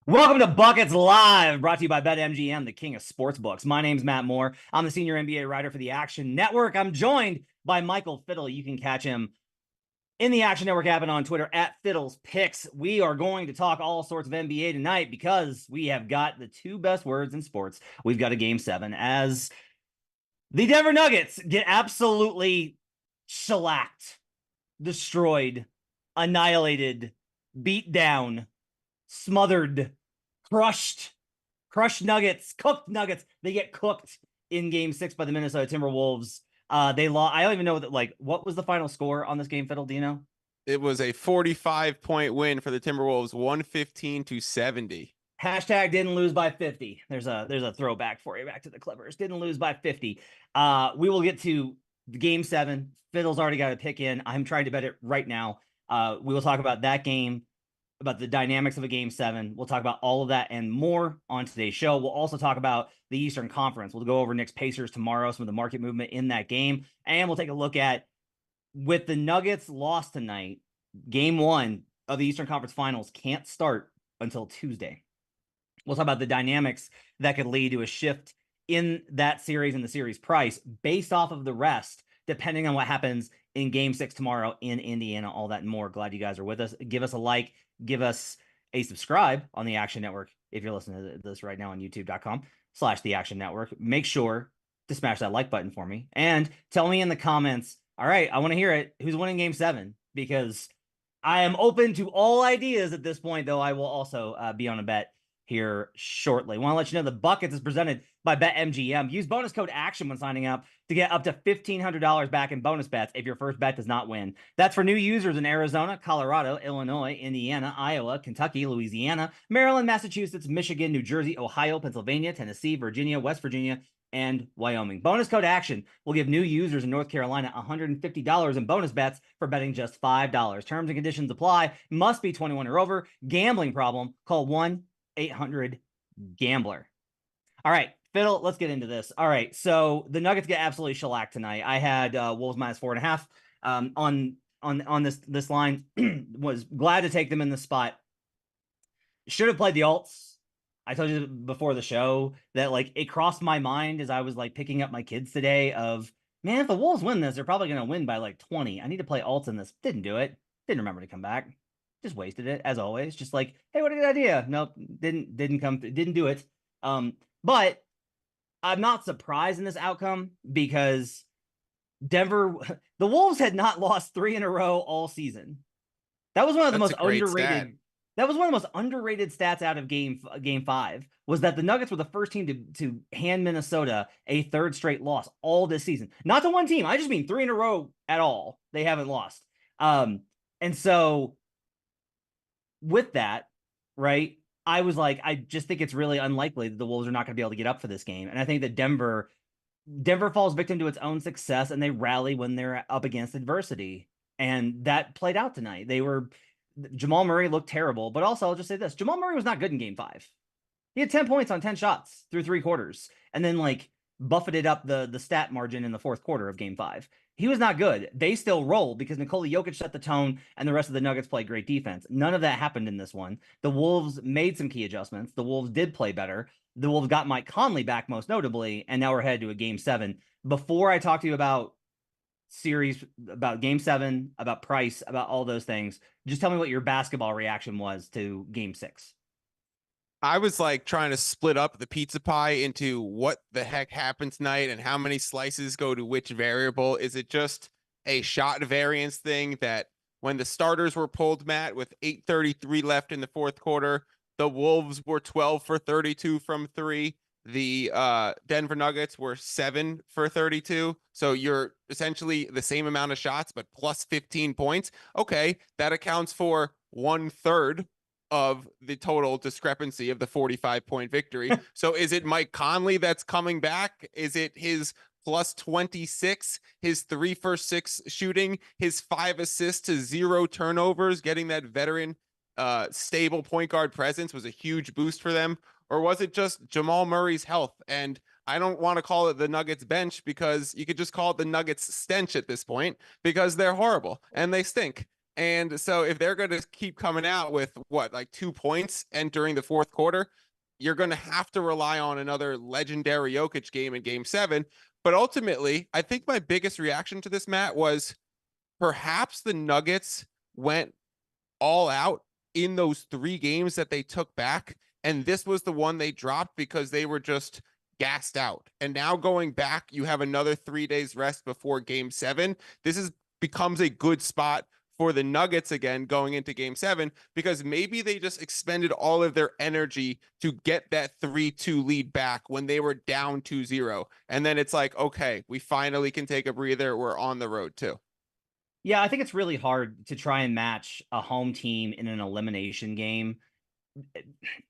Welcome to Buckets Live, brought to you by BetMGM, the king of sportsbooks. My name's Matt Moore. I'm the senior NBA writer for the Action Network. I'm joined by Michael Fiddle. You can catch him in the Action Network app and on Twitter at Fiddles Picks. We are going to talk all sorts of NBA tonight because we have got the two best words in sports. We've got a Game 7 as the Denver Nuggets get absolutely shellacked, destroyed, annihilated, beat down, smothered, crushed Nuggets, cooked Nuggets. They get cooked in Game 6 by the Minnesota Timberwolves. They lost. I don't even know what was the final score on this game, Fiddle? Do you know? It was a 45-point win for the Timberwolves, 115-70. Hashtag didn't lose by 50. There's a throwback for you back to the Clippers. Didn't lose by 50. We will get to the Game 7. Fiddle's already got a pick in. I'm trying to bet it right now. We will talk about that game, about the dynamics of a Game 7. We'll talk about all of that and more on today's show. We'll also talk about the Eastern Conference. We'll go over Knicks Pacers tomorrow, some of the market movement in that game, and we'll take a look at, with the Nuggets lost tonight, Game 1 of the Eastern Conference Finals can't start until Tuesday. We'll talk about the dynamics that could lead to a shift in that series and the series price based off of the rest, depending on what happens in Game 6 tomorrow in Indiana, all that and more. Glad you guys are with us. Give us a like, give us a subscribe on the Action Network if you're listening to this right now on youtube.com/the Action Network. Make sure to smash that like button for me and tell me in the comments, all right, I want to hear it, who's winning Game 7, because I am open to all ideas at this point, though I will also be on a bet here shortly. Want to let you know the Buckets is presented by BetMGM. Use bonus code ACTION when signing up to get up to $1,500 back in bonus bets if your first bet does not win. That's for new users in Arizona, Colorado, Illinois, Indiana, Iowa, Kentucky, Louisiana, Maryland, Massachusetts, Michigan, New Jersey, Ohio, Pennsylvania, Tennessee, Virginia, West Virginia, and Wyoming. Bonus code ACTION will give new users in North Carolina $150 in bonus bets for betting just $5. Terms and conditions apply. Must be 21 or over. Gambling problem? Call 1-800-GAMBLER. All right, Fiddle, let's get into this. All right, so the Nuggets get absolutely shellacked tonight. I had Wolves -4.5 on this line. Was glad to take them in the spot. Should have played the alts. I told you before the show that it crossed my mind as I was picking up my kids today of, man, if the Wolves win this, they're probably going to win by 20. I need to play alts in this. Didn't do it. Didn't remember to come back. Just wasted it as always. Just hey, what a good idea. Nope. Didn't do it. But I'm not surprised in this outcome because Denver, the Wolves had not lost 3 in a row all season. That was one of the most underrated. Stat. That was one of the most underrated stats out of game 5, was that the Nuggets were the first team to hand Minnesota a third straight loss all this season. Not to one team. I just mean 3 in a row at all. They haven't lost. And so with that, right, I was I just think it's really unlikely that the Wolves are not going to be able to get up for this game. And I think that Denver falls victim to its own success, and they rally when they're up against adversity. And that played out tonight. Jamal Murray looked terrible, but also I'll just say this. Jamal Murray was not good in Game 5. He had 10 points on 10 shots through 3 quarters, and then buffeted up the stat margin in the fourth quarter of Game 5. He was not good. They still rolled because Nikola Jokic set the tone, and the rest of the Nuggets played great defense. None of that happened in this one. The Wolves made some key adjustments. The Wolves did play better. The Wolves got Mike Conley back, most notably, and now we're headed to a Game 7. Before I talk to you about series, about Game 7, about price, about all those things, just tell me what your basketball reaction was to Game 6. I was trying to split up the pizza pie into what the heck happened tonight and how many slices go to which variable. Is it just a shot variance thing that when the starters were pulled, Matt, with 8:33 left in the fourth quarter, the Wolves were 12 for 32 from 3. The Denver Nuggets were 7 for 32. So you're essentially the same amount of shots, but plus 15 points. Okay, that accounts for 1/3 of the total discrepancy of the 45-point victory. So is it Mike Conley that's coming back? Is it his plus 26, his 3 for 6 shooting, his 5 assists to 0 turnovers, getting that veteran stable point guard presence was a huge boost for them? Or was it just Jamal Murray's health? And I don't want to call it the Nuggets bench, because you could just call it the Nuggets stench at this point, because they're horrible and they stink. And so if they're going to keep coming out with what, like 2 points entering the fourth quarter, you're going to have to rely on another legendary Jokic game in game 7. But ultimately, I think my biggest reaction to this, Matt, was perhaps the Nuggets went all out in those 3 games that they took back. And this was the one they dropped because they were just gassed out. And now going back, you have another 3 days rest before game 7. This is becomes a good spot for the Nuggets again going into game 7, because maybe they just expended all of their energy to get that 3-2 lead back when they were down 2-0. And then it's like, okay, we finally can take a breather. We're on the road too. Yeah, I think it's really hard to try and match a home team in an elimination game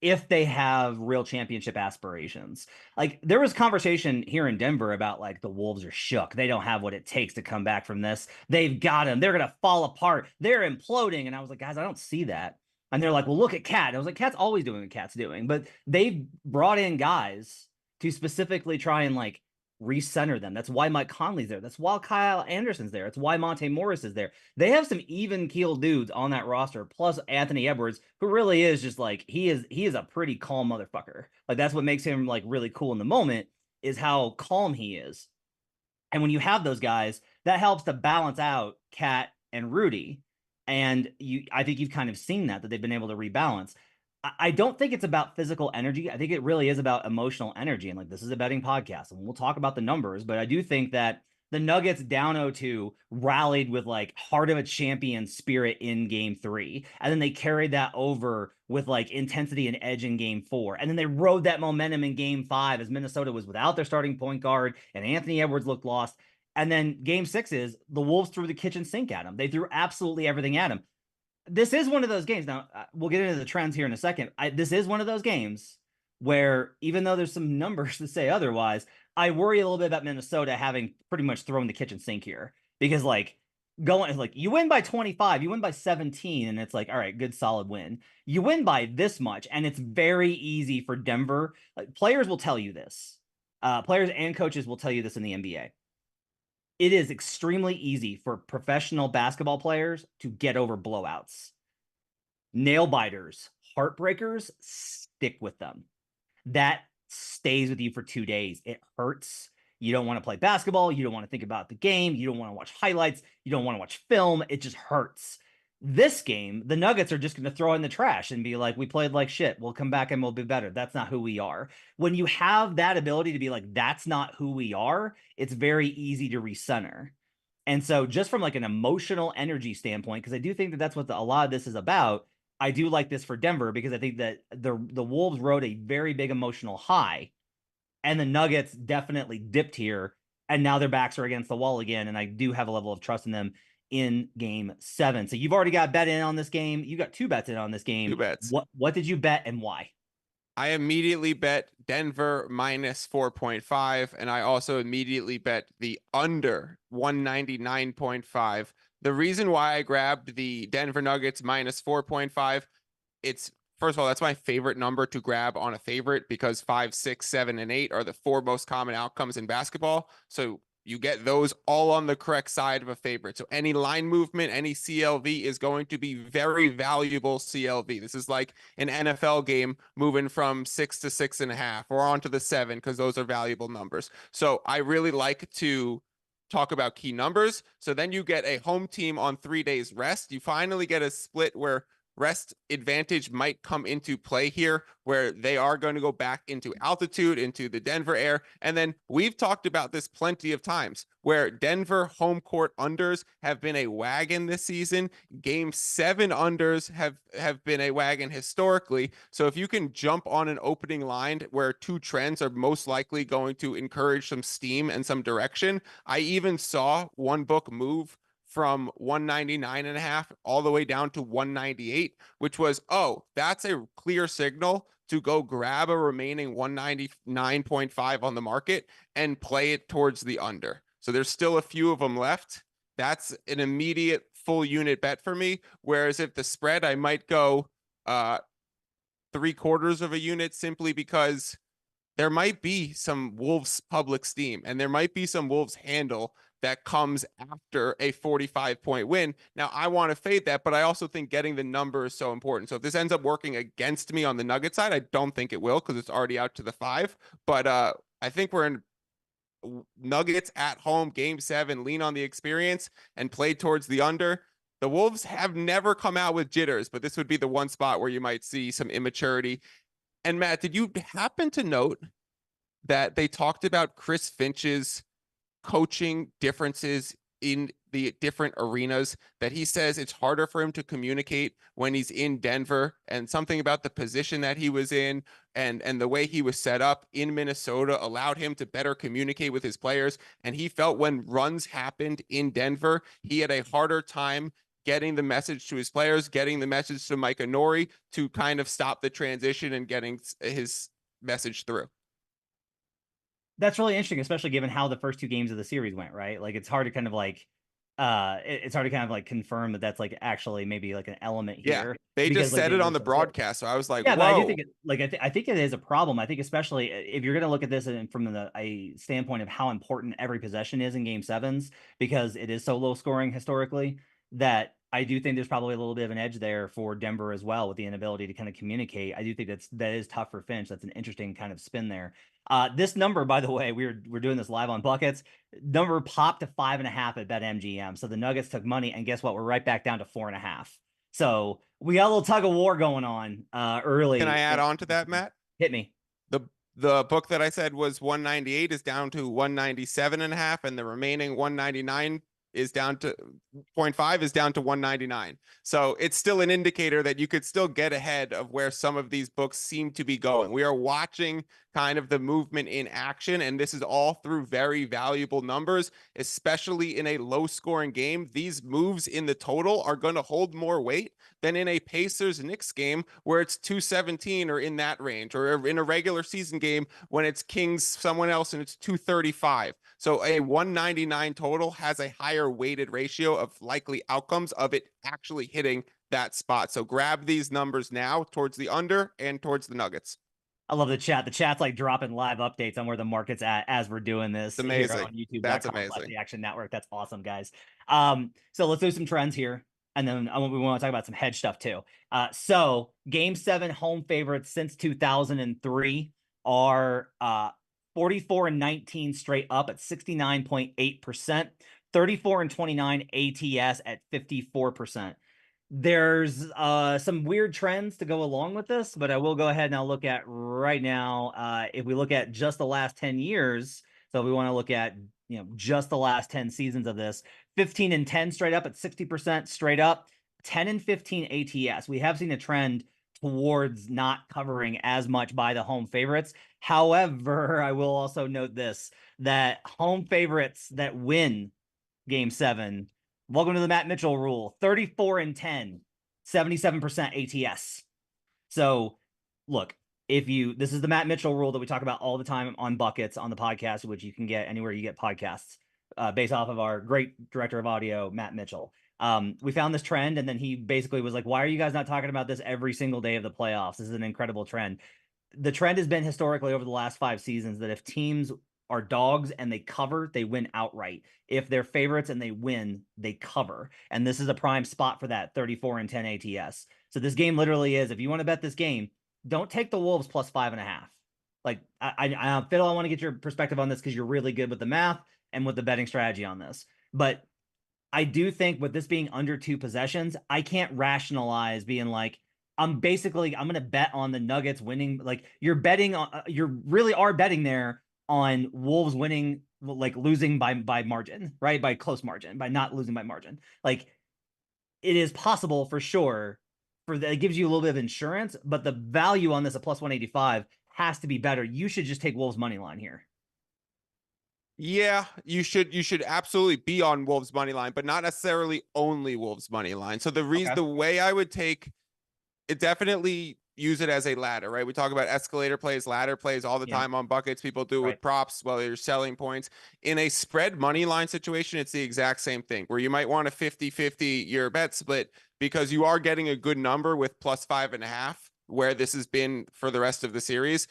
if they have real championship aspirations. Like, there was conversation here in Denver about like the Wolves are shook. They don't have what it takes to come back from this. They've got him. They're going to fall apart. They're imploding. And I was like, guys, I don't see that. And they're like, well, look at Cat. I was like, Cat's always doing what Cat's doing. But they've brought in guys to specifically try and like recenter them. That's why Mike Conley's there. That's why Kyle Anderson's there. It's why Monte Morris is there. They have some even keeled dudes on that roster, plus Anthony Edwards, who really is just like he is a pretty calm motherfucker. Like, that's what makes him like really cool in the moment, is how calm he is. And when you have those guys, that helps to balance out Cat and Rudy. And I think you've kind of seen that they've been able to rebalance. I don't think it's about physical energy. I think it really is about emotional energy. And like, this is a betting podcast, and we'll talk about the numbers, but I do think that the Nuggets down 0-2 rallied with like heart of a champion spirit in game 3. And then they carried that over with like intensity and edge in game 4. And then they rode that momentum in game 5 as Minnesota was without their starting point guard and Anthony Edwards looked lost. And then game 6 is the Wolves threw the kitchen sink at them. They threw absolutely everything at them. This is one of those games. Now, we'll get into the trends here in a second. This is one of those games where, even though there's some numbers to say otherwise, I worry a little bit about Minnesota having pretty much thrown the kitchen sink here. Because, like, you win by 25, you win by 17, and it's like, all right, good, solid win. You win by this much, and it's very easy for Denver. Like, players will tell you this. Players and coaches will tell you this in the NBA. It is extremely easy for professional basketball players to get over blowouts. Nail biters, heartbreakers, stick with them. That stays with you for 2 days. It hurts. You don't want to play basketball. You don't want to think about the game. You don't want to watch highlights. You don't want to watch film. It just hurts. This game, the Nuggets are just going to throw in the trash and be like, we played like shit. We'll come back and we'll be better. That's not who we are. When you have that ability to be like, that's not who we are, it's very easy to recenter. And so, just from like an emotional energy standpoint, because I do think that that's what a lot of this is about, I do like this for Denver, because I think that the Wolves rode a very big emotional high, and the Nuggets definitely dipped here, and now their backs are against the wall again. And I do have a level of trust in them in game 7. So you've already got bet in on this game. You got 2 bets in on this game. 2 bets. What did you bet and why? I immediately bet Denver minus 4.5, and I also immediately bet the under 199.5. The reason why I grabbed the Denver Nuggets minus 4.5, it's, first of all, that's my favorite number to grab on a favorite, because 5, 6, 7, and 8 are the 4 most common outcomes in basketball. So you get those all on the correct side of a favorite. So any line movement, any CLV is going to be very valuable CLV. This is like an NFL game moving from 6 to 6.5 or on to the 7, because those are valuable numbers. So I really like to talk about key numbers. So then you get a home team on 3 days rest. You finally get a split where rest advantage might come into play here, where they are going to go back into altitude, into the Denver air. And then we've talked about this plenty of times, where Denver home court unders have been a wagon this season. Game 7 unders have been a wagon historically. So if you can jump on an opening line where 2 trends are most likely going to encourage some steam and some direction. I even saw one book move from 199.5 all the way down to 198, which was, oh, that's a clear signal to go grab a remaining 199.5 on the market and play it towards the under. So there's still a few of them left. That's an immediate full unit bet for me. Whereas if the spread, I might go 3/4 of a unit, simply because there might be some Wolves public steam, and there might be some Wolves handle that comes after a 45-point win. Now, I want to fade that, but I also think getting the number is so important. So if this ends up working against me on the Nugget side, I don't think it will because it's already out to the 5. But I think we're in Nuggets at home, game 7, lean on the experience and play towards the under. The Wolves have never come out with jitters, but this would be the one spot where you might see some immaturity. And Matt, did you happen to note that they talked about Chris Finch's coaching differences in the different arenas, that he says it's harder for him to communicate when he's in Denver, and something about the position that he was in and the way he was set up in Minnesota allowed him to better communicate with his players. And he felt when runs happened in Denver, he had a harder time getting the message to his players, getting the message to Mike Nori to kind of stop the transition and getting his message through. That's really interesting, especially given how the first 2 games of the series went, right? Like it's hard to kind of like it's hard to kind of like confirm that that's like actually maybe like an element here. They because just like said it on the broadcast, so I was like, yeah, whoa. but I do think it, like I think it is a problem. I think especially if you're going to look at this from a standpoint of how important every possession is in game 7s, because it is so low scoring historically, that I do think there's probably a little bit of an edge there for Denver as well with the inability to kind of communicate. I do think that is tough for Finch. That's an interesting kind of spin there. This number, by the way, we're doing this live on Buckets. Number popped to 5.5 at BetMGM. So the Nuggets took money, and guess what? We're right back down to 4.5. So we got a little tug of war going on early. Can I add on to that, Matt? Hit me. The book that I said was 198 is down to 197.5, and the remaining 199 is down to 0.5 is down to 199. So it's still an indicator that you could still get ahead of where some of these books seem to be going. We are watching kind of the movement in action, and this is all through very valuable numbers, especially in a low scoring game. These moves in the total are going to hold more weight than in a Pacers Knicks game where it's 217 or in that range, or in a regular season game when it's Kings someone else and it's 235. So a 199 total has a higher weighted ratio of likely outcomes of it actually hitting that spot. So grab these numbers now towards the under and towards the Nuggets. I love the chat. The chat's like dropping live updates on where the market's at as we're doing this here on YouTube. That's amazing. The Action Network. That's awesome, guys. So let's do some trends here, and then we want to talk about some hedge stuff too. So game 7 home favorites since 2003 are 44-19 straight up at 69.8%, 34-29 ATS at 54%. There's some weird trends to go along with this, but I will go ahead and I'll look at right now. If we look at just the last 10 years, so we want to look at just the last 10 seasons of this, 15-10 straight up at 60% straight up, 10-15 ATS. We have seen a trend towards not covering as much by the home favorites. However, I will also note this, that home favorites that win game 7, welcome to the Matt Mitchell rule, 34-10, 77% ATS. So look, this is the Matt Mitchell rule that we talk about all the time on Buckets on the podcast, which you can get anywhere you get podcasts, based off of our great director of audio, Matt Mitchell. We found this trend, and then he basically was like, why are you guys not talking about this every single day of the playoffs? This is an incredible trend. The trend has been historically over the last 5 seasons that if teams are dogs and they cover, they win outright. If they're favorites and they win, they cover. And this is a prime spot for that, 34-10 ATS. So this game literally is, if you want to bet this game, don't take the Wolves plus 5.5. Like, Phil, I want to get your perspective on this because you're really good with the math and with the betting strategy on this. But I do think with this being under 2 possessions, I can't rationalize being like, I'm going to bet on the Nuggets winning. Like, you're betting on, you really are betting there on Wolves winning, like losing by margin, right? By close margin, by not losing by margin. Like, it is possible for sure. It gives you a little bit of insurance, but the value on this at plus 185 has to be better. You should just take Wolves money line here. Yeah, you should absolutely be on Wolves money line, but not necessarily only Wolves money line. So the way I would take it, definitely use it as a ladder, right? We talk about escalator plays, ladder plays all the time on Buckets. People do it with props while you're selling points. In a spread money line situation, it's the exact same thing, where you might want a 50-50 your bet split because you are getting a good number with plus 5.5, where this has been for the rest of the series.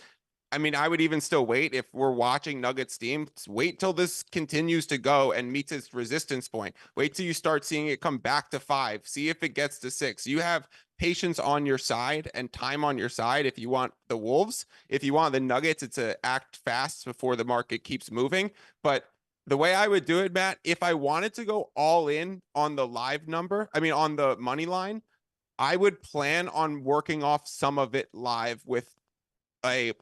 I mean, I would even still wait if we're watching Nuggets team. Wait till this continues to go and meets its resistance point. Wait till you start seeing it come back to 5. See if it gets to 6. You have patience on your side and time on your side if you want the Wolves. If you want the Nuggets, it's to act fast before the market keeps moving. But the way I would do it, Matt, if I wanted to go all in on the live number, I mean, on the money line, I would plan on working off some of it live with a,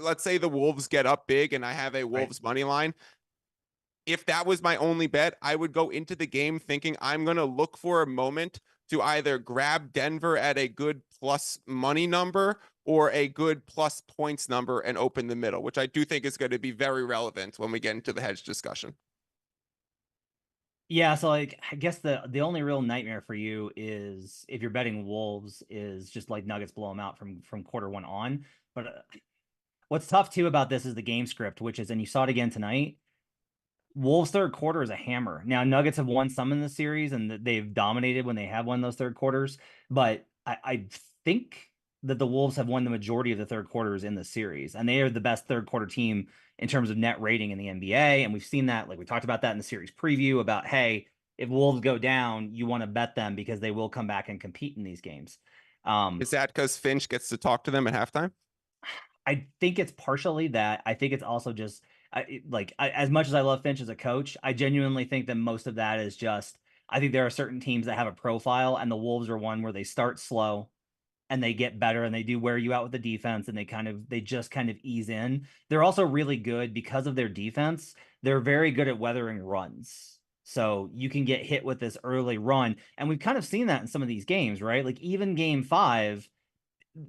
let's say the Wolves get up big and I have a Right. Wolves money line. If that was my only bet, I would go into the game thinking I'm going to look for a moment to either grab Denver at a good plus money number or a good plus points number and open the middle, which I do think is going to be very relevant when we get into the hedge discussion. Yeah, so like I guess the only real nightmare for you is if you're betting Wolves is just like Nuggets blow them out from quarter one on. But what's tough too about this is the game script, which is, and you saw it again tonight. Wolves third quarter is a hammer. Now Nuggets have won some in the series and they've dominated when they have won those third quarters, but I think that the Wolves have won the majority of the third quarters in the series, and they are the best third quarter team in terms of net rating in the NBA. And we've seen that, like we talked about that in the series preview about, hey, if Wolves go down, you want to bet them because they will come back and compete in these games. Is that because Finch gets to talk to them at halftime? I think it's partially that. I think it's also just as much as I love Finch as a coach, I genuinely think that most of that is just I think there are certain teams that have a profile, and the Wolves are one where they start slow and they get better and they do wear you out with the defense and they just kind of ease in. They're also really good because of their defense. They're very good at weathering runs. So you can get hit with this early run. And we've kind of seen that in some of these games, right? Like even game 5,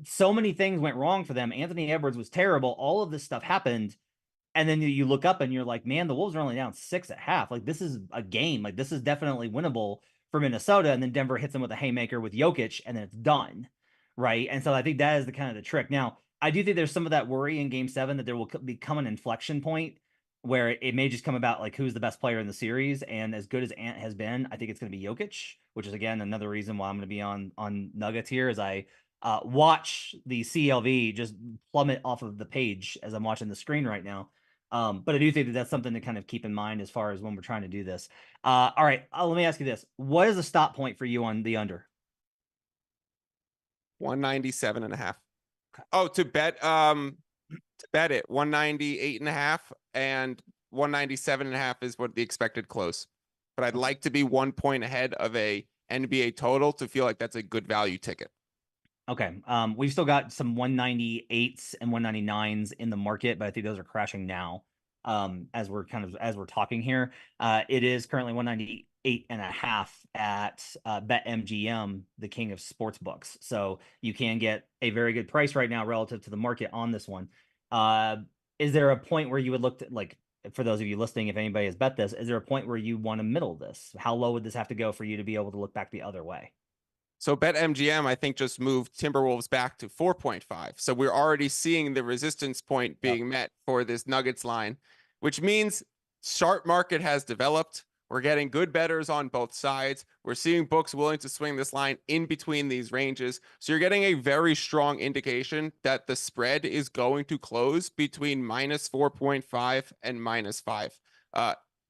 so many things went wrong for them. Anthony Edwards was terrible. All of this stuff happened. And then you look up and you're like, man, the Wolves are only down 6 at half. Like, this is a game. Like, this is definitely winnable for Minnesota. And then Denver hits them with a haymaker with Jokic, and then it's done. Right. And so I think that is the kind of the trick. Now, I do think there's some of that worry in game 7 that there will become an inflection point where it may just come about like who's the best player in the series. And as good as Ant has been, I think it's going to be Jokic, which is again another reason why I'm going to be on Nuggets here as I watch the CLV just plummet off of the page as I'm watching the screen right now. But I do think that that's something to kind of keep in mind as far as when we're trying to do this. All right, let me ask you this: what is the stop point for you on the under? 197.5. Oh, to bet it 198.5 and 197.5 is what the expected close. But I'd like to be 1 point ahead of a NBA total to feel like that's a good value ticket. Okay. We've still got some 198s and 199s in the market, but I think those are crashing now. As we're talking here. It is currently 198.5 at BetMGM, the king of sports books. So you can get a very good price right now relative to the market on this one. Is there a point where you would look to, like, for those of you listening, if anybody has bet this, is there a point where you want to middle this? How low would this have to go for you to be able to look back the other way? So BetMGM, I think, just moved Timberwolves back to 4.5. So we're already seeing the resistance point Yep. being met for this Nuggets line, which means sharp market has developed. We're getting good bettors on both sides. We're seeing books willing to swing this line in between these ranges. So you're getting a very strong indication that the spread is going to close between minus 4.5 and minus 5.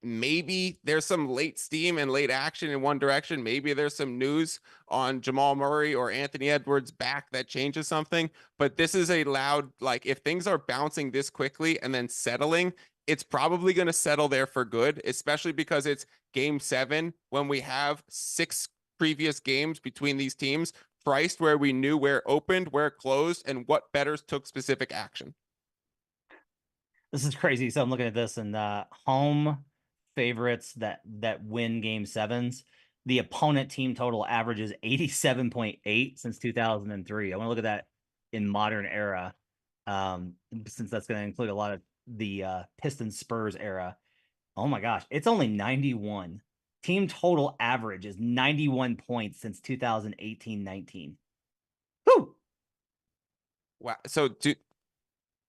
Maybe there's some late steam and late action in one direction. Maybe there's some news on Jamal Murray or Anthony Edwards back that changes something. But this is a loud, like, if things are bouncing this quickly and then settling, it's probably going to settle there for good, especially because it's game 7 when we have 6 previous games between these teams priced where we knew where it opened, where it closed, and what bettors took specific action. This is crazy. So I'm looking at this, and home favorites that win game 7s, the opponent team total averages 87.8 since 2003. I want to look at that in modern era, since that's going to include a lot of the Pistons Spurs era. Oh my gosh, it's only 91. Team total average is 91 points since 2018-19. Whew! Wow. So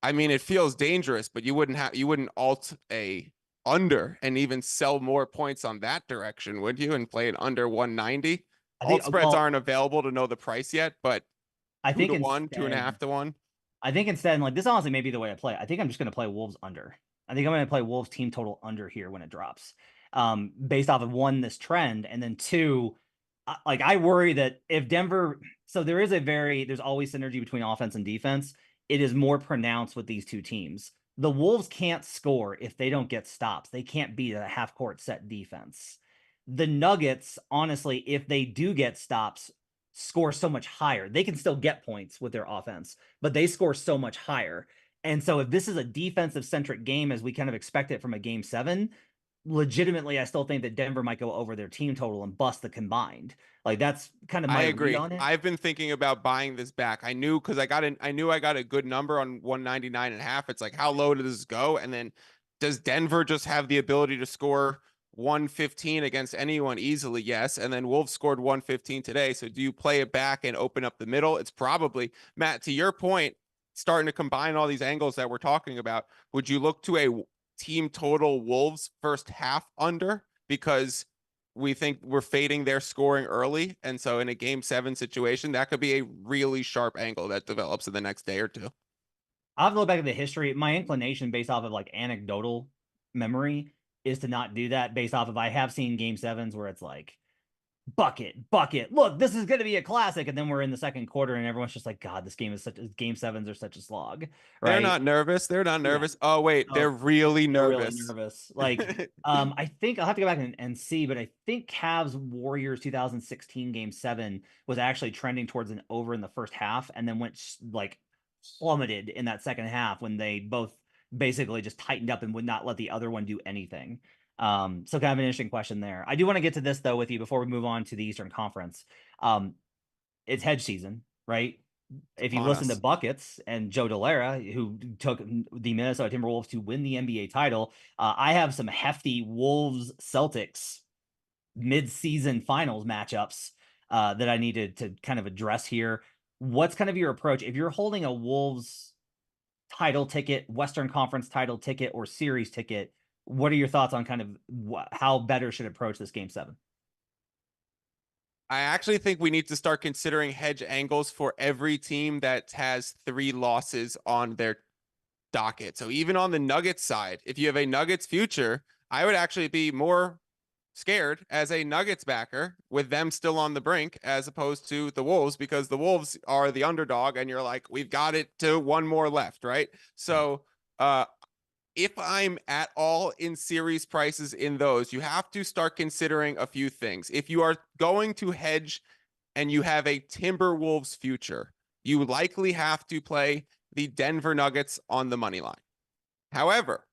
I mean, it feels dangerous, but you wouldn't alt a under and even sell more points on that direction, would you? And play it under 190. I think Alt spreads aren't available to know the price yet, but I 2 think to 1, instead 2.5 to 1. I think instead, and like this honestly may be the way I play. I think I'm just going to play Wolves under. I think I'm going to play Wolves team total under here when it drops, based off of one, this trend, and then two, like I worry that if Denver, so there's always synergy between offense and defense. It is more pronounced with these two teams. The Wolves can't score if they don't get stops. They can't beat a half court set defense. The Nuggets, honestly, if they do get stops, score so much higher. They can still get points with their offense, but they score so much higher. And so if this is a defensive centric game as we kind of expect it from a game 7, legitimately I still think that Denver might go over their team total and bust the combined. Like that's kind of I my read agree. on it. I've been thinking about buying this back. I knew because I knew I got a good number on 199.5. It's like, how low does this go? And then does Denver just have the ability to score 115 against anyone easily? Yes. And then Wolves scored 115 today. So do you play it back and open up the middle? It's probably, Matt, to your point, starting to combine all these angles that we're talking about. Would you look to a team total Wolves first half under? Because we think we're fading their scoring early. And so in a game 7 situation, that could be a really sharp angle that develops in the next day or two. I'll have to look back at the history. My inclination based off of like anecdotal memory is to not do that based off of I have seen game 7s where it's like bucket. Look, this is going to be a classic. And then we're in the second quarter and everyone's just like, God, this game is game 7s are such a slog. They're Right. not nervous. They're not Yeah. nervous. Oh, wait, they're Oh, really they're really nervous. nervous. Like, I think I'll have to go back and see, but I think Cavs Warriors 2016 game 7 was actually trending towards an over in the first half and then went like plummeted in that second half when they both basically just tightened up and would not let the other one do anything. So kind of an interesting question there. I do want to get to this though with you before we move on to the Eastern Conference. It's hedge season, right? If you On listen to us. Buckets and Joe Delera, who took the Minnesota Timberwolves to win the NBA title, I have some hefty Wolves Celtics mid-season finals matchups that I needed to kind of address here. What's kind of your approach if you're holding a Wolves title ticket, Western Conference title ticket, or series ticket? What are your thoughts on kind of how better should approach this game 7? I actually think we need to start considering hedge angles for every team that has 3 losses on their docket. So even on the Nuggets side, if you have a Nuggets future, I would actually be more scared as a Nuggets backer with them still on the brink as opposed to the Wolves, because the Wolves are the underdog and you're like, we've got it to one more left, right? So if I'm at all in series prices in those, you have to start considering a few things. If you are going to hedge and you have a Timberwolves future, you likely have to play the Denver Nuggets on the money line. However,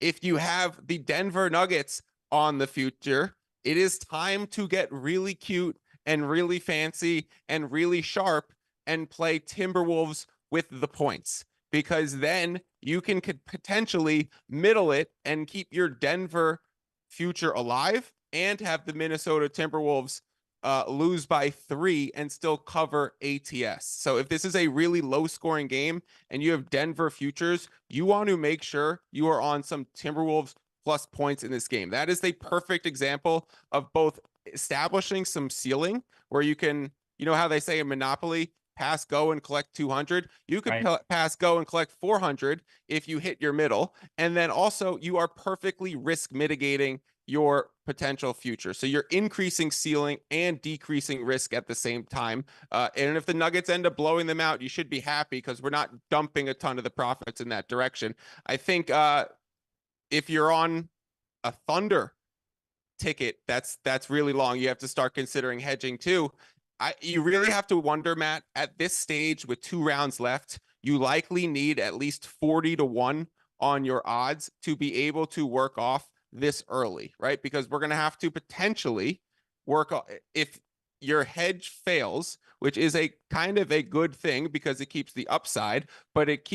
if you have the Denver Nuggets on the future, it is time to get really cute and really fancy and really sharp and play Timberwolves with the points, because then you can potentially middle it and keep your Denver future alive and have the Minnesota Timberwolves lose by 3 and still cover ATS. So if this is a really low scoring game and you have Denver futures, you want to make sure you are on some Timberwolves plus points in this game. That is the perfect example of both establishing some ceiling where you can, you know how they say in Monopoly, pass go and collect 200. You could Right. pass go and collect 400 if you hit your middle. And then also you are perfectly risk mitigating your potential future. So you're increasing ceiling and decreasing risk at the same time. And if the Nuggets end up blowing them out, you should be happy because we're not dumping a ton of the profits in that direction. I think if you're on a Thunder ticket, that's really long. You have to start considering hedging too. You really have to wonder, Matt, at this stage with 2 rounds left, you likely need at least 40 to 1 on your odds to be able to work off this early, right? Because we're going to have to potentially work if your hedge fails, which is a kind of a good thing because it keeps the upside, but it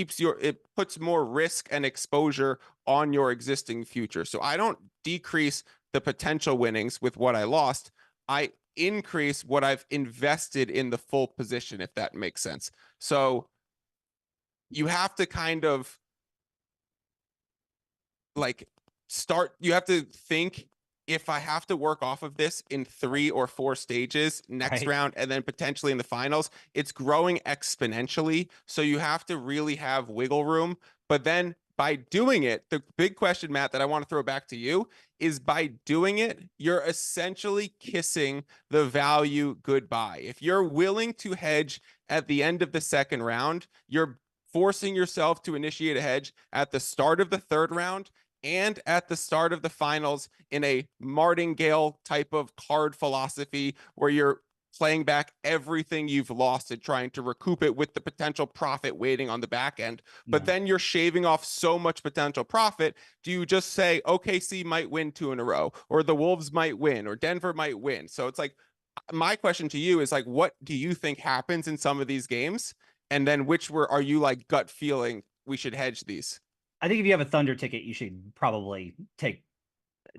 puts more risk and exposure on your existing future. So I don't decrease the potential winnings with what I lost. I increase what I've invested in the full position, if that makes sense. So you have to kind of like you have to think if I have to work off of this in 3 or 4 stages next Right. round and then potentially in the finals, it's growing exponentially. So you have to really have wiggle room. But then by doing it, the big question, Matt, that I want to throw back to you is by doing it, you're essentially kissing the value goodbye. If you're willing to hedge at the end of the second round, you're forcing yourself to initiate a hedge at the start of the third round and at the start of the finals in a martingale type of card philosophy where you're playing back everything you've lost and trying to recoup it with the potential profit waiting on the back end. But Yeah. then you're shaving off so much potential profit. Do you just say OKC might win 2 in a row, or the Wolves might win, or Denver might win? So it's like, my question to you is like, what do you think happens in some of these games? And then are you like gut feeling we should hedge these? I think if you have a Thunder ticket, you should probably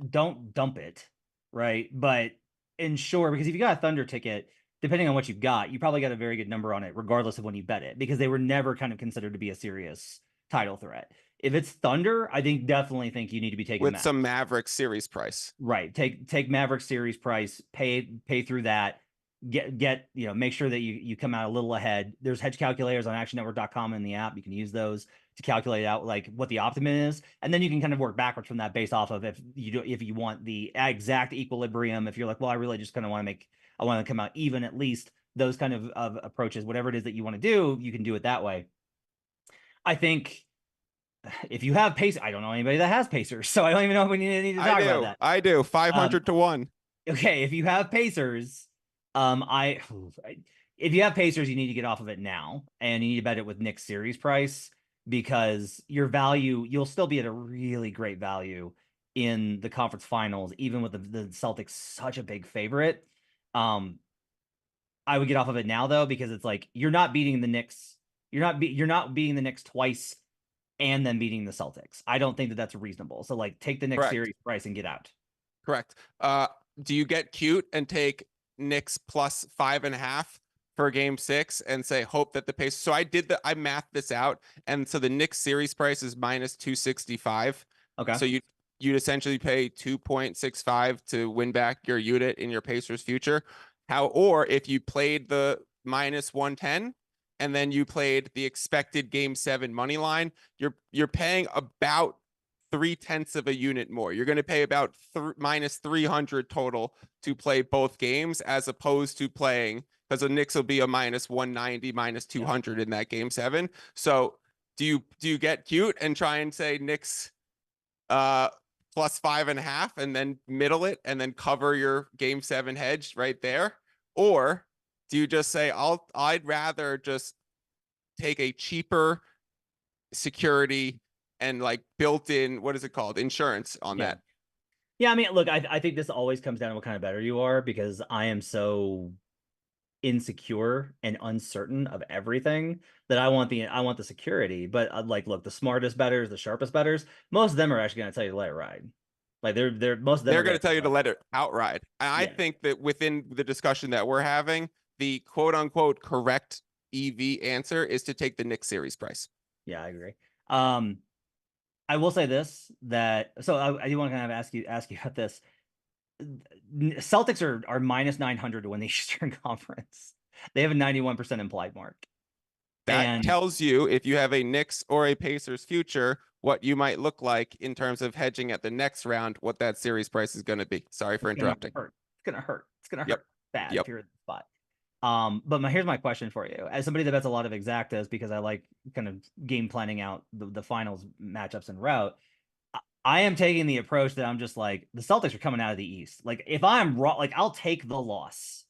don't dump it, right? But ensure, because if you got a Thunder ticket, depending on what you've got, you probably got a very good number on it, regardless of when you bet it, because they were never kind of considered to be a serious title threat. If it's Thunder, I definitely think you need to be taking With Mavericks. some Maverick series price. Right. Take Maverick series price, pay through that. Get make sure that you come out a little ahead. There's hedge calculators on actionnetwork.com in the app. You can use those to calculate out like what the optimum is, and then you can kind of work backwards from that based off of if you want the exact equilibrium. If you're like, well, I really just kind of want to come out even, at least those kind of approaches, whatever it is that you want to do, you can do it that way. I think if you have Pacers, I don't know anybody that has Pacers, so I don't even know if we need to talk about that. I do. 500 to 1. Okay, if you have Pacers, if you have Pacers, you need to get off of it now, and you need to bet it with Knicks series price, because your value, you'll still be at a really great value in the conference finals, even with the Celtics such a big favorite. I would get off of it now though, because it's like you're not beating the Knicks. You're not beating the Knicks twice and then beating the Celtics. I don't think that that's reasonable. So like take the Knicks Correct. series price and get out. Correct. Do you get cute and take Knicks plus 5.5 for game 6 and say hope that the pace? So I mathed this out, and so the Knicks series price is minus 265. Okay. So you'd essentially pay 2.65 to win back your unit in your Pacers future. Or if you played the minus 110 and then you played the expected game 7 money line, you're paying about 0.3 of a unit more. You're going to pay about minus 300 total to play both games, as opposed to playing, because the Knicks will be a minus 190, minus 200 in that game 7. So do you get cute and try and say Knicks plus 5.5 and then middle it and then cover your game 7 hedge right there? Or do you just say, I'd rather just take a cheaper security and like built in, what is it called, insurance on that? Yeah, I mean, look, I think this always comes down to what kind of bettor you are, because I am so insecure and uncertain of everything that I want the security. But like, look, the smartest bettors, the sharpest bettors, most of them are actually going to tell you to let it ride. Like most of them They're are going to tell you to let it outride. And I think that within the discussion that we're having, the quote unquote correct EV answer is to take the Knicks series price. Yeah, I agree. I will say this, that I do want to kind of ask you about this. Celtics are minus 900 to win the Eastern Conference. They have a 91% implied mark. That tells you, if you have a Knicks or a Pacers future, what you might look like in terms of hedging at the next round, what that series price is going to be. Sorry for interrupting. It's gonna hurt. It's gonna hurt bad if you're in the spot. But here's my question for you. As somebody that bets a lot of exactas, because I like kind of game planning out the finals matchups en route, I am taking the approach that I'm just like, the Celtics are coming out of the East. Like, if I'm wrong, like, I'll take the loss.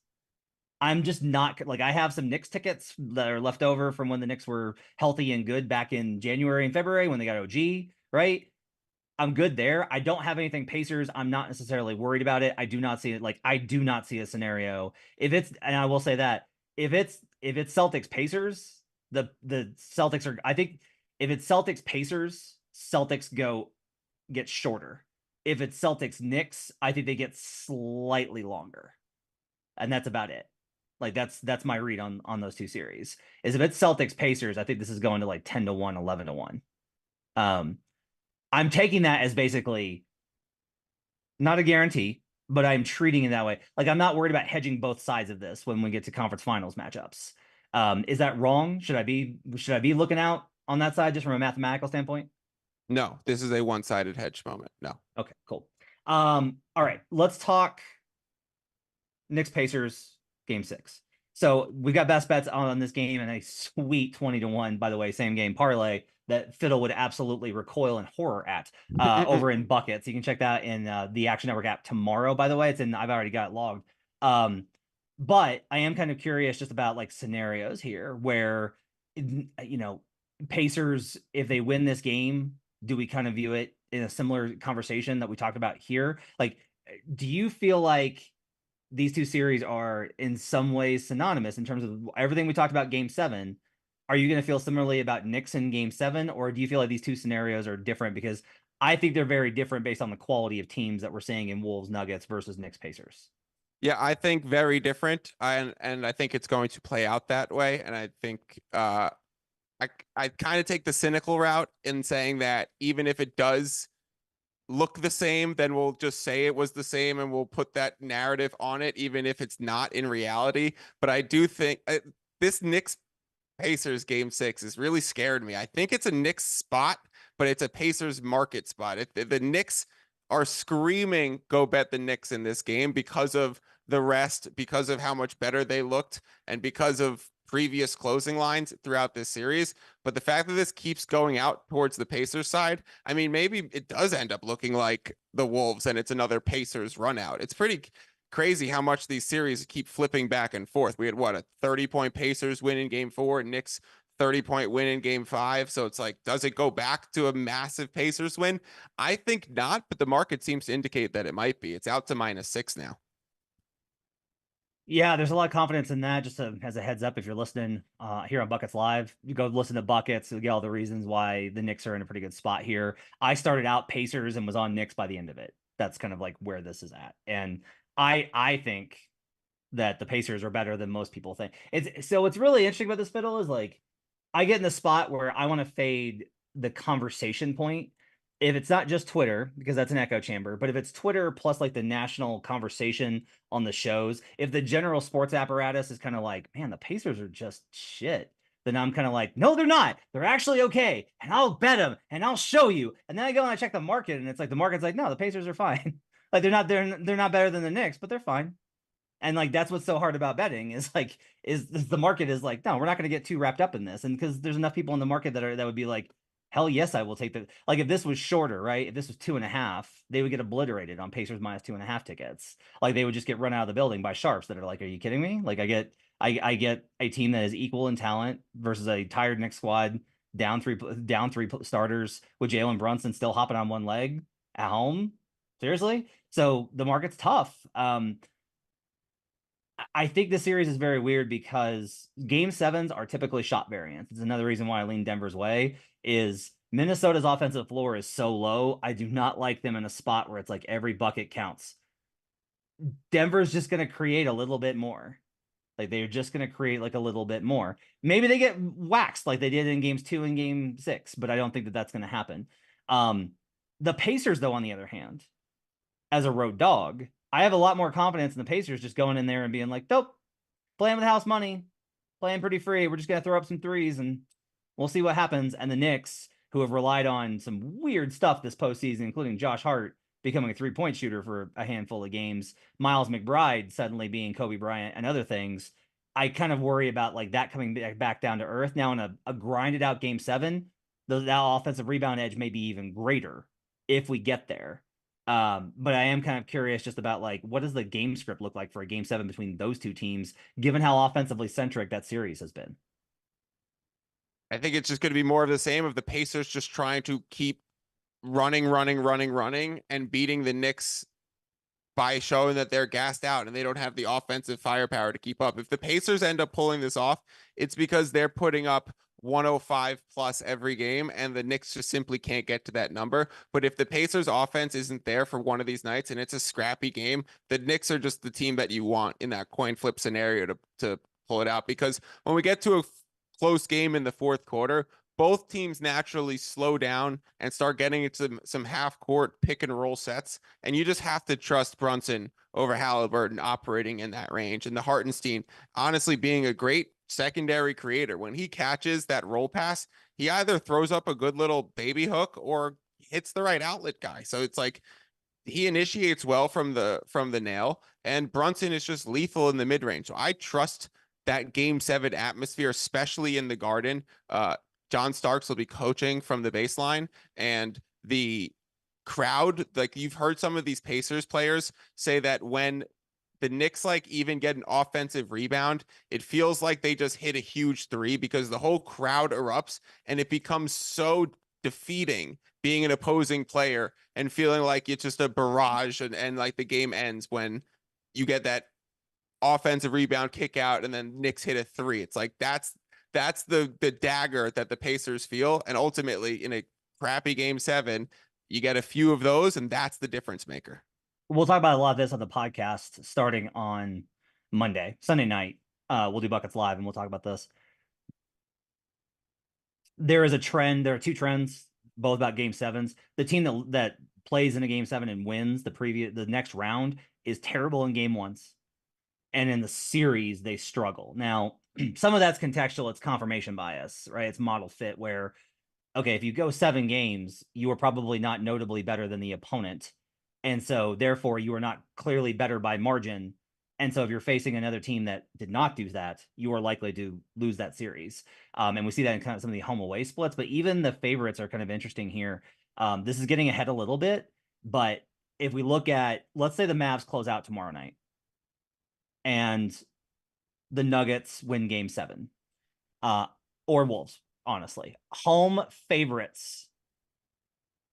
I'm just not like, I have some Knicks tickets that are left over from when the Knicks were healthy and good back in January and February when they got OG, right? I'm good there. I don't have anything Pacers. I'm not necessarily worried about it. I do not see it. Like, I do not see a scenario. And I will say that if it's Celtics Pacers, the Celtics are, I think if it's Celtics Pacers, Celtics get shorter. If it's Celtics Knicks, I think they get slightly longer. And that's about it. Like, that's my read on those two series. Is if it's Celtics Pacers, I think this is going to like 10 to 1, 11 to 1. I'm taking that as basically Not a guarantee, but I'm treating it that way. Like I'm not worried about hedging both sides of this when we get to conference finals matchups. Is that wrong? Should I be looking out on that side just from a mathematical standpoint? No, this is a one-sided hedge moment. No. Okay, cool. All right, let's talk Knicks Pacers game 6. So we've got best bets on this game and a sweet 20-1, by the way, same game parlay that Fiddle would absolutely recoil in horror at over in buckets. You can check that in the Action Network app tomorrow, by the way. I've already got it logged. But I am kind of curious just about like scenarios here where Pacers, if they win this game, do we kind of view it in a similar conversation that we talked about here? Like, do you feel like these two series are in some ways synonymous in terms of everything we talked about game 7? Are you going to feel similarly about Knicks in game 7, or do you feel like these two scenarios are different? Because I think they're very different based on the quality of teams that we're seeing in Wolves Nuggets versus Knicks Pacers. Yeah, I think very different, and I think it's going to play out that way. And I think I kind of take the cynical route in saying that even if it does look the same, then we'll just say it was the same and we'll put that narrative on it, even if it's not in reality. But I do think this Knicks Pacers game 6 has really scared me. I think it's a Knicks spot, but it's a Pacers market spot. The Knicks are screaming, go bet the Knicks in this game because of the rest, because of how much better they looked, and because of previous closing lines throughout this series. But the fact that this keeps going out towards the Pacers side, I mean, maybe it does end up looking like the Wolves and it's another Pacers run out. It's pretty crazy how much these series keep flipping back and forth. We had what, a 30-point Pacers win in game 4, and Knicks 30-point win in game 5. So it's like, does it go back to a massive Pacers win? I think not, but the market seems to indicate that it might be. It's out to -6 now. Yeah, there's a lot of confidence in that. Just as a heads up, if you're listening here on Buckets Live, you go listen to Buckets. You'll get all the reasons why the Knicks are in a pretty good spot here. I started out Pacers and was on Knicks by the end of it. That's kind of like where this is at. And I think that the Pacers are better than most people think. What's really interesting about this fiddle is like I get in the spot where I want to fade the conversation point. If it's not just Twitter, because that's an echo chamber, but if it's Twitter plus like the national conversation on the shows, if the general sports apparatus is kind of like, man, the Pacers are just shit, then I'm kind of like, no, they're not. They're actually okay. And I'll bet them and I'll show you. And then I go and I check the market and it's like the market's like, no, the Pacers are fine. Like they're not better than the Knicks, but they're fine. And like that's what's so hard about betting is like is the market is like, no, we're not going to get too wrapped up in this. And because there's enough people in the market that would be like, hell yes, I will take the like if this was shorter, right? If this was 2.5, they would get obliterated on Pacers -2.5 tickets. Like they would just get run out of the building by sharps that are like, are you kidding me? Like I get a team that is equal in talent versus a tired Knicks squad down three starters with Jalen Brunson still hopping on one leg at home. Seriously? So the market's tough. I think the series is very weird because game 7s are typically shot variants. It's another reason why I lean Denver's way is Minnesota's offensive floor is so low. I do not like them in a spot where it's like every bucket counts. Denver's just going to create a little bit more. Like they're just going to create like a little bit more. Maybe they get waxed like they did in games 2 and game 6, but I don't think that that's going to happen. The Pacers, though, on the other hand, as a road dog, I have a lot more confidence in the Pacers just going in there and being like, nope, playing with house money, playing pretty free. We're just going to throw up some threes and we'll see what happens. And the Knicks, who have relied on some weird stuff this postseason, including Josh Hart becoming a 3-point shooter for a handful of games, Miles McBride suddenly being Kobe Bryant and other things. I kind of worry about like that coming back down to earth. Now in a grinded out game 7, that offensive rebound edge may be even greater if we get there. But I am kind of curious just about like what does the game script look like for a game 7 between those two teams, given how offensively centric that series has been. I think it's just going to be more of the same of the Pacers just trying to keep running, and beating the Knicks by showing that they're gassed out and they don't have the offensive firepower to keep up. If the Pacers end up pulling this off, it's because they're putting up 105 plus every game and the Knicks just simply can't get to that number. But if the Pacers offense isn't there for one of these nights and it's a scrappy game, the Knicks are just the team that you want in that coin flip scenario to pull it out. Because when we get to a close game in the fourth quarter, both teams naturally slow down and start getting into some half court pick and roll sets. And you just have to trust Brunson over Halliburton operating in that range. And the Hartenstein, honestly, being a great secondary creator. When he catches that roll pass, he either throws up a good little baby hook or hits the right outlet guy. So it's like he initiates well from the nail, and Brunson is just lethal in the mid range. So I trust that Game 7 atmosphere, especially in the Garden. John Starks will be coaching from the baseline, and the crowd, like you've heard some of these Pacers players say that when the Knicks like even get an offensive rebound, it feels like they just hit a huge three because the whole crowd erupts and it becomes so defeating being an opposing player and feeling like it's just a barrage and like the game ends when you get that offensive rebound kick out and then Knicks hit a three. It's like that's the dagger that the Pacers feel. And ultimately in a crappy Game 7, you get a few of those, and that's the difference maker. We'll talk about a lot of this on the podcast starting on Sunday night. We'll do Buckets Live and we'll talk about this. There is a trend. There are two trends, both about Game 7s. The team that plays in a Game 7 and wins the next round is terrible in Game 1s. And in the series, they struggle. Now, some of that's contextual. It's confirmation bias, right? It's model fit where, okay, if you go 7 games, you are probably not notably better than the opponent. And so therefore you are not clearly better by margin. And so if you're facing another team that did not do that, you are likely to lose that series. And we see that in kind of some of the home away splits, but even the favorites are kind of interesting here. This is getting ahead a little bit, but if we look at, let's say the Mavs close out tomorrow night and the Nuggets win Game 7, or Wolves, honestly, home favorites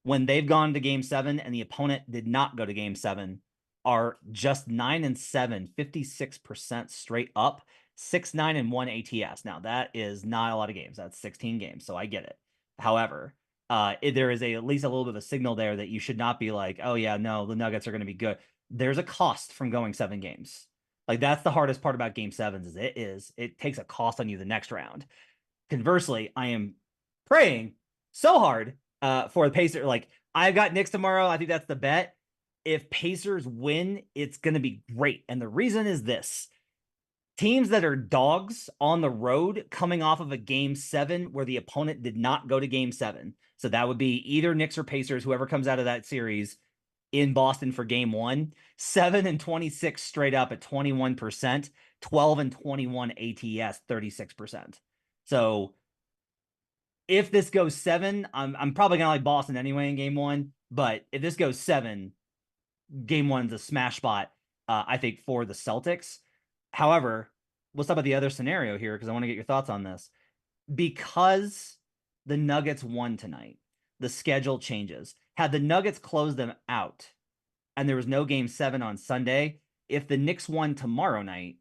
when they've gone to Game 7 and the opponent did not go to Game 7 are just 9-7, 56% straight up, 6-9-1 ATS. Now that is not a lot of games. That's 16 games, so I get it. However, there is at least a little bit of a signal there that you should not be like, oh yeah, no, the Nuggets are going to be good. There's a cost from going 7 games. Like that's the hardest part about Game 7s it takes a cost on you the next round. Conversely, I am praying so hard for the Pacers. Like I've got Knicks tomorrow. I think that's the bet. If Pacers win, it's going to be great. And the reason is this: teams that are dogs on the road coming off of a Game 7 where the opponent did not go to Game 7. So that would be either Knicks or Pacers, whoever comes out of that series in Boston for Game 1. 7-26 straight up at 21%, 12-21 ATS, 36%. So if this goes 7, I'm probably gonna like Boston anyway in Game 1. But if this goes 7, Game 1's a smash spot, I think, for the Celtics. However, let's talk about the other scenario here because I want to get your thoughts on this. Because the Nuggets won tonight, the schedule changes. Had the Nuggets closed them out and there was no Game 7 on Sunday, if the Knicks won tomorrow night,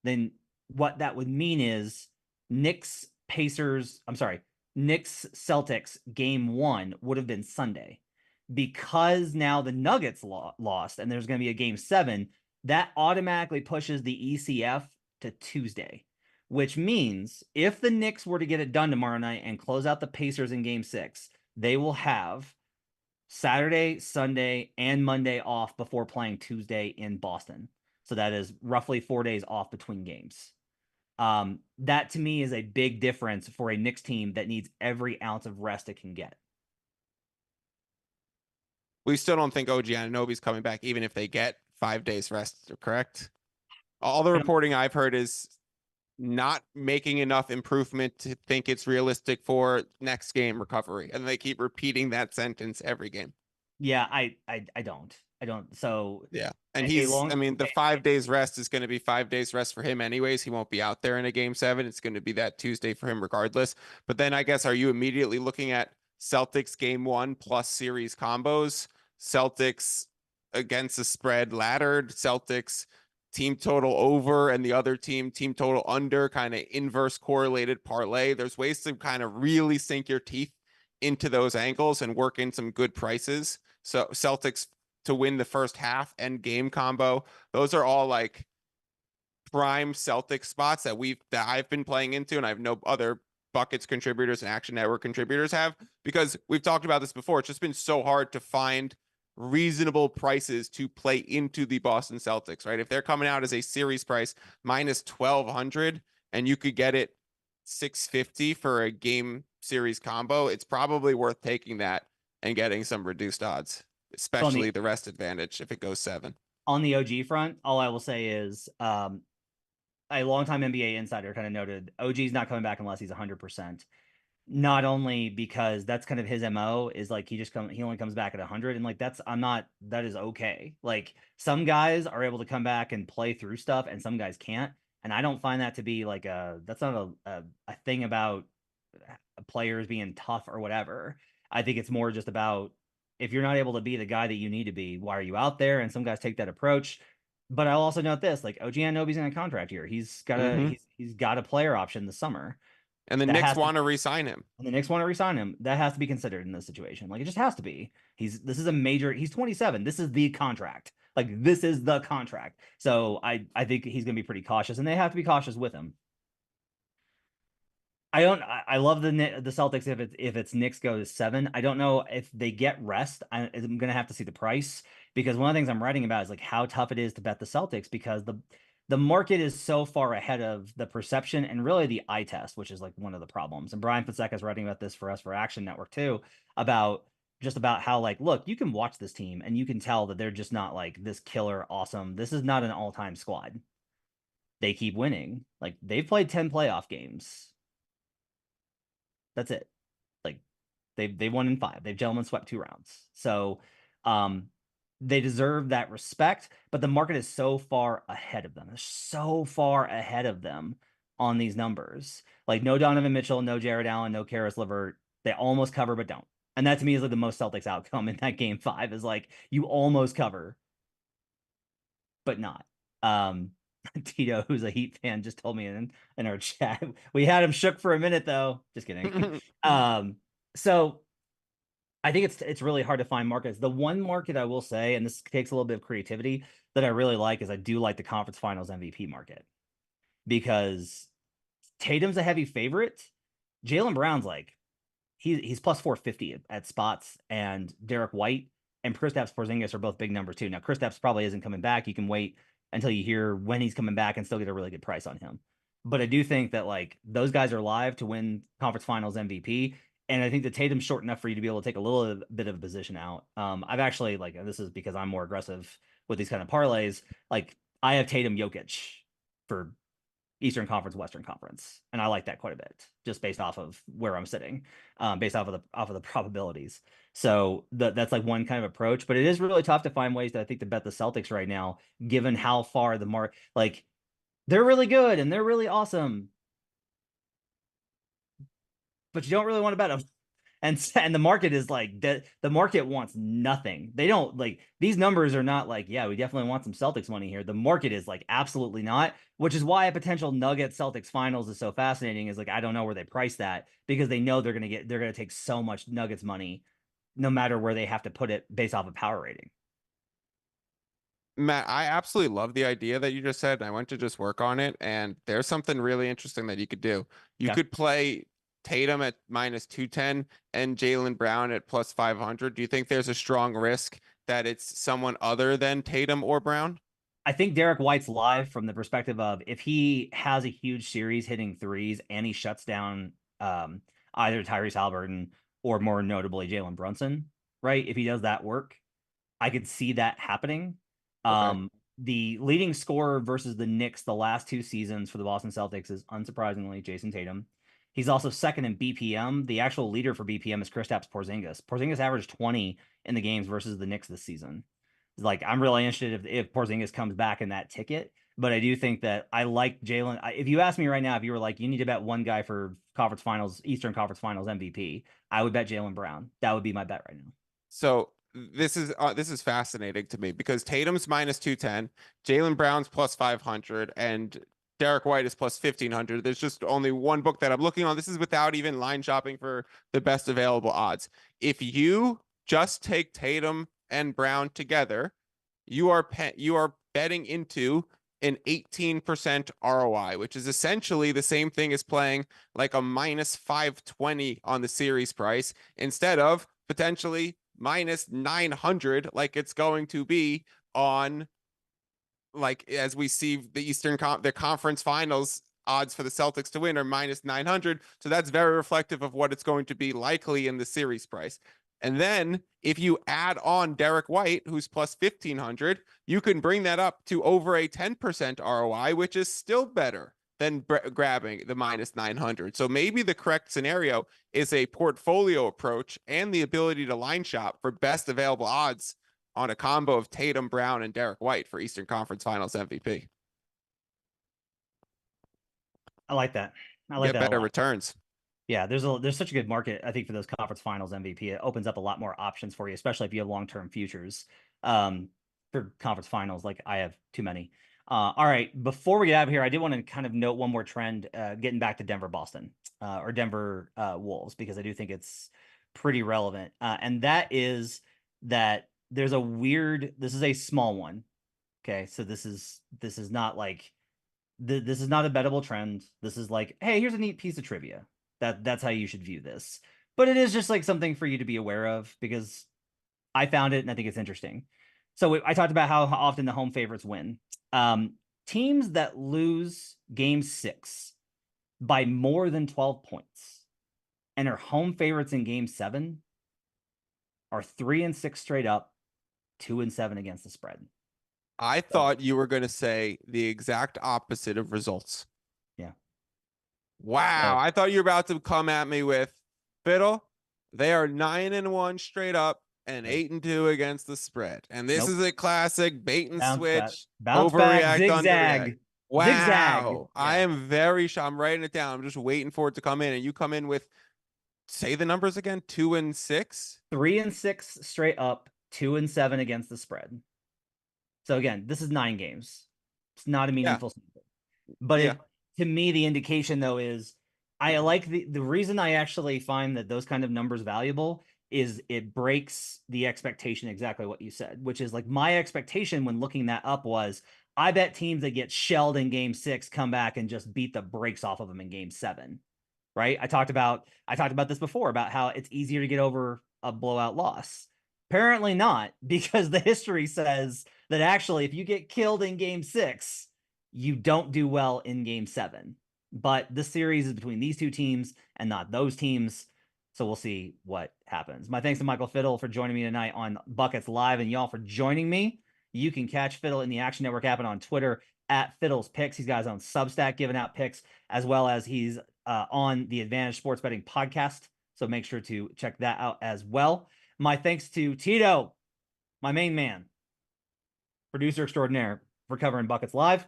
then what that would mean is Knicks Celtics Game 1 would have been Sunday. Because now the Nuggets lost and there's going to be a Game 7, that automatically pushes the ECF to Tuesday, which means if the Knicks were to get it done tomorrow night and close out the Pacers in Game 6, they will have Saturday, Sunday, and Monday off before playing Tuesday in Boston. So that is roughly 4 days off between games. That to me is a big difference for a Knicks team that needs every ounce of rest it can get. We still don't think OG Anunoby's coming back, even if they get 5 days rest, correct? All the reporting I've heard is not making enough improvement to think it's realistic for next game recovery. And they keep repeating that sentence every game. Yeah, I don't. So yeah. And the 5 days rest is going to be 5 days rest for him anyways. He won't be out there in a Game 7. It's going to be that Tuesday for him regardless. But then I guess, are you immediately looking at Celtics Game 1 plus series combos? Celtics against the spread laddered, Celtics team total over, and the other team total under, kind of inverse correlated parlay. There's ways to kind of really sink your teeth into those angles and work in some good prices. So Celtics to win the first half and game combo, those are all like prime Celtic spots that I've been playing into, and I have no other Buckets contributors and Action Network contributors have, because we've talked about this before. It's just been so hard to find reasonable prices to play into the Boston Celtics, right? If they're coming out as a series price minus 1,200 and you could get it 650 for a game series combo, it's probably worth taking that and getting some reduced odds, especially the rest advantage if it goes 7. On the OG front, all I will say is a longtime NBA insider kind of noted OG's not coming back unless he's 100%. Not only because that's kind of his MO is like he only comes back at 100, and like that is okay. Like some guys are able to come back and play through stuff and some guys can't, and I don't find that to be like that's not a thing about players being tough or whatever. I think it's more just about if you're not able to be the guy that you need to be, why are you out there? And some guys take that approach. But I'll also note this: like OG Anunoby's in a contract year. He's got a player option this summer. And the Knicks want to re-sign him. And the Knicks want to re-sign him. That has to be considered in this situation. Like it just has to be. He's 27. This is the contract. Like this is the contract. So I think he's gonna be pretty cautious, and they have to be cautious with him. I love the Celtics if it's Knicks go to 7. I don't know if they get rest. I'm gonna have to see the price, because one of the things I'm writing about is like how tough it is to bet the Celtics, because the market is so far ahead of the perception and really the eye test, which is like one of the problems. And Brian Fonseca is writing about this for us for Action Network too, about how like, look, you can watch this team and you can tell that they're just not like this killer awesome. This is not an all-time squad. They keep winning. Like they've played 10 playoff games. That's it. Like they won in 5. They've gentlemen swept 2 rounds. So they deserve that respect, but the market is so far ahead of them. They're so far ahead of them on these numbers. Like no Donovan Mitchell, no Jared Allen, no Karis LeVert. They almost cover, but don't. And that to me is like the most Celtics outcome in that game 5 is like you almost cover, but not. Tito, who's a Heat fan, just told me in our chat. We had him shook for a minute though. Just kidding. So I think it's really hard to find markets. The one market I will say, and this takes a little bit of creativity, that I really like is I do like the conference finals MVP market, because Tatum's a heavy favorite. Jaylen Brown's like he's plus 450 at spots, and Derek White and Kristaps Porzingis are both big numbers too. Now Kristaps probably isn't coming back. You can wait until you hear when he's coming back and still get a really good price on him. But I do think that like those guys are live to win conference finals MVP. And I think the Tatum's short enough for you to be able to take a little bit of a position out. I've actually like, this is because I'm more aggressive with these kind of parlays. Like I have Tatum Jokic for Eastern Conference, Western Conference, and I like that quite a bit, just based off of where I'm sitting, based off of the probabilities. So that's like one kind of approach, but it is really tough to find ways that I think to bet the Celtics right now, given how far the mark, like they're really good and they're really awesome, but you don't really want to bet them. And the market is like the market wants nothing. They don't like these numbers are not like, yeah, we definitely want some Celtics money here. The market is like absolutely not, which is why a potential Nuggets Celtics finals is so fascinating. Is like I don't know where they price that, because they know they're gonna take so much Nuggets money, no matter where they have to put it based off of power rating. Matt, I absolutely love the idea that you just said, and I went to just work on it, and there's something really interesting that you could do. You could play Tatum at minus 210 and Jaylen Brown at plus 500. Do you think there's a strong risk that it's someone other than Tatum or Brown? I think Derek White's live from the perspective of if he has a huge series hitting threes and he shuts down either Tyrese Halliburton or more notably Jalen Brunson, right? If he does that work, I could see that happening. Okay. The leading scorer versus the Knicks the last 2 seasons for the Boston Celtics is unsurprisingly Jason Tatum. He's also second in BPM. The actual leader for BPM is Kristaps Porzingis. Porzingis averaged 20 in the games versus the Knicks this season. Like, I'm really interested if Porzingis comes back in that ticket. But I do think that I like Jalen. If you ask me right now, if you were like, you need to bet one guy for conference finals, Eastern Conference Finals MVP, I would bet Jaylen Brown. That would be my bet right now. So this is fascinating to me because Tatum's minus 210, Jaylen Brown's plus 500, and Derek White is plus 1,500. There's just only one book that I'm looking on. This is without even line shopping for the best available odds. If you just take Tatum and Brown together, you are betting into an 18% ROI, which is essentially the same thing as playing like a minus 520 on the series price instead of potentially minus 900 like it's going to be on, like, as we see the conference finals odds for the Celtics to win are minus 900. So that's very reflective of what it's going to be likely in the series price. And then if you add on Derek White, who's plus 1,500, you can bring that up to over a 10% ROI, which is still better than grabbing the minus 900. So maybe the correct scenario is a portfolio approach and the ability to line shop for best available odds on a combo of Tatum, Brown, and Derek White for Eastern Conference Finals MVP. I like that. I like Get that a better lot. returns. Yeah, there's such a good market, I think, for those conference finals MVP. It opens up a lot more options for you, especially if you have long-term futures for conference finals. Like I have too many. All right, before we get out of here, I did want to kind of note one more trend, getting back to Denver, Boston, or Denver Wolves, because I do think it's pretty relevant. And that is that there's a weird, this is a small one. Okay, so this is not like this is not a bettable trend. This is like, hey, here's a neat piece of trivia. That's how you should view this. But it is just like something for you to be aware of because I found it and I think it's interesting. So I talked about how often the home favorites win. Teams that lose game 6 by more than 12 points and are home favorites in game 7 are 3-6 straight up, 2-7 against the spread. I thought you were going to say the exact opposite of results. Yeah. Wow. I thought you were about to come at me with Fiddle. They are 9-1 straight up and 8-2 against the spread. And this is a classic bait and switch. Bounce back, zigzag. Underreact. Wow. Zigzag. Yeah. I am very sure. I'm writing it down. I'm just waiting for it to come in. And you come in with, say the numbers again, 2-6? 3-6 straight up, 2-7 against the spread. So again, this is 9 games. It's not a meaningful sample. But to me, the indication though is I like the reason I actually find that those kind of numbers valuable is it breaks the expectation, exactly what you said, which is like my expectation when looking that up was I bet teams that get shelled in game 6 come back and just beat the brakes off of them in game 7. Right? I talked about this before about how it's easier to get over a blowout loss. Apparently not, because the history says that actually if you get killed in game 6, you don't do well in game 7. But this series is between these two teams and not those teams. So we'll see what happens. My thanks to Michael Fiddle for joining me tonight on Buckets Live, and y'all for joining me. You can catch Fiddle in the Action Network app and on Twitter at Fiddle's Picks. He's got his own Substack giving out picks, as well as he's on the Advantage Sports Betting podcast. So make sure to check that out as well. My thanks to Tito, my main man, producer extraordinaire, for covering Buckets Live.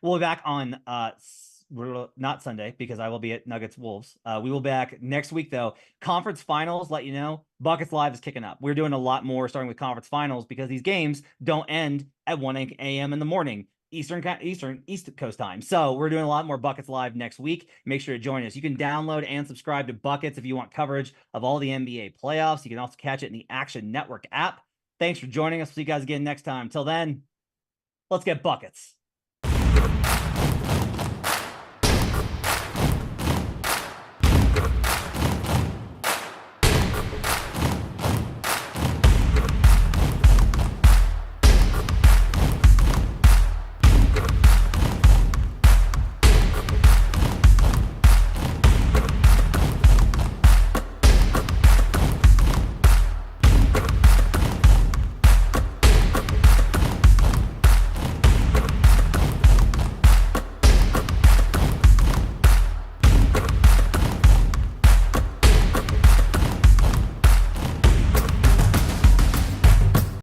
We'll be back on not Sunday because I will be at Nuggets Wolves. We will be back next week though. Conference finals, let you know, Buckets Live is kicking up. We're doing a lot more starting with conference finals because these games don't end at 1 a.m. in the morning. East Coast time. So we're doing a lot more Buckets Live next week. Make sure to join us. You can download and subscribe to Buckets if you want coverage of all the NBA playoffs. You can also catch it in the Action Network app. Thanks for joining us. See you guys again next time. Till then, let's get buckets.